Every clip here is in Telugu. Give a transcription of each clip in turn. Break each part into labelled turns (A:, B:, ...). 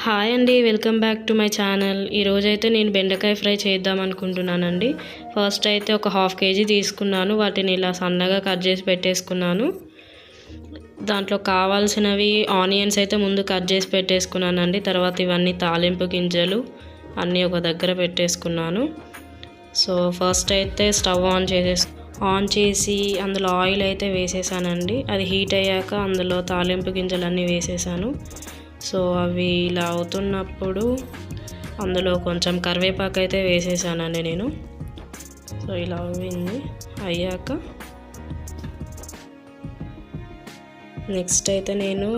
A: హాయ్ అండి, welcome back to my channel. ఈరోజైతే నేను బెండకాయ ఫ్రై చేద్దాం అనుకుంటున్నానండి. ఫస్ట్ అయితే ఒక 1/2 కేజీ తీసుకున్నాను. వాటిని ఇలా సన్నగా కట్ చేసి పెట్టేసుకున్నాను. దాంట్లో కావాల్సినవి ఆనియన్స్ అయితే ముందు కట్ చేసి పెట్టేసుకున్నానండి. తర్వాత ఇవన్నీ తాలింపు గింజలు అన్నీ ఒక దగ్గర పెట్టేసుకున్నాను. సో ఫస్ట్ అయితే స్టవ్ ఆన్ చేసి అందులో ఆయిల్ అయితే వేసేసానండి. అది హీట్ అయ్యాక అందులో తాలింపు గింజలన్నీ వేసేసాను. సో అవి ఇలా అవుతున్నప్పుడు అందులో కొంచెం కరివేపాకు అయితే వేసేసానండి నేను. సో ఇలా అయ్యాక నెక్స్ట్ అయితే నేను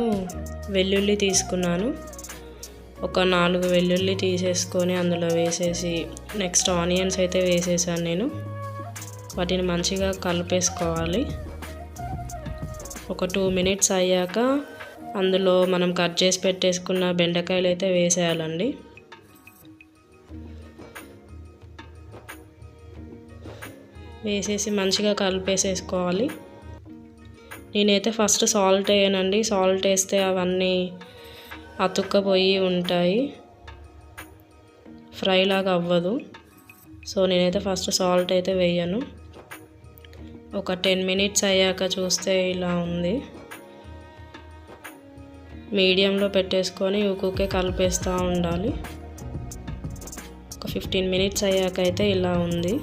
A: వెల్లుల్లి తీసుకున్నాను. ఒక 4 వెల్లుల్లి తీసేసుకొని అందులో వేసేసి నెక్స్ట్ ఆనియన్స్ అయితే వేసేసాను నేను. వాటిని మంచిగా కలిపేసుకోవాలి. ఒక 2 మినిట్స్ అయ్యాక అందులో మనం కట్ చేసి పెట్టేసుకున్న బెండకాయలు అయితే వేసేయాలండి. వేసేసి మంచిగా కలిపేసేసుకోవాలి. నేనైతే ఫస్ట్ సాల్ట్ వేయనండి. సాల్ట్ వేస్తే అవన్నీ అతుక్కపోయి ఉంటాయి, ఫ్రై లాగా అవ్వదు. సో నేనైతే ఫస్ట్ సాల్ట్ అయితే వేయను. ఒక 10 మినిట్స్ అయ్యాక చూస్తే ఇలా ఉంది. మీడియంలో పెట్టేసుకొని ఊకే కలిపేస్తూ ఉండాలి. ఒక 15 మినిట్స్ అయ్యాక అయితే ఇలా ఉంది.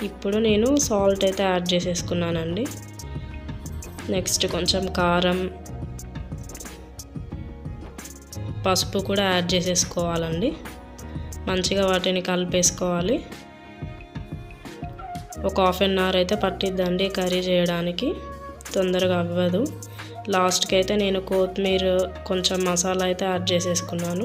A: ఇప్పుడు నేను సాల్ట్ అయితే యాడ్ చేసేసుకున్నానండి. నెక్స్ట్ కొంచెం కారం, పసుపు కూడా యాడ్ చేసేసుకోవాలండి. మంచిగా వాటిని కలిపేసుకోవాలి. ఒక 1/2 అవర్ అయితే పట్టిద్దండి కర్రీ చేయడానికి, తొందరగా అవ్వదు. లాస్ట్కి అయితే నేను కొత్తిమీర, కొంచెం మసాలా అయితే యాడ్ చేసేసుకున్నాను.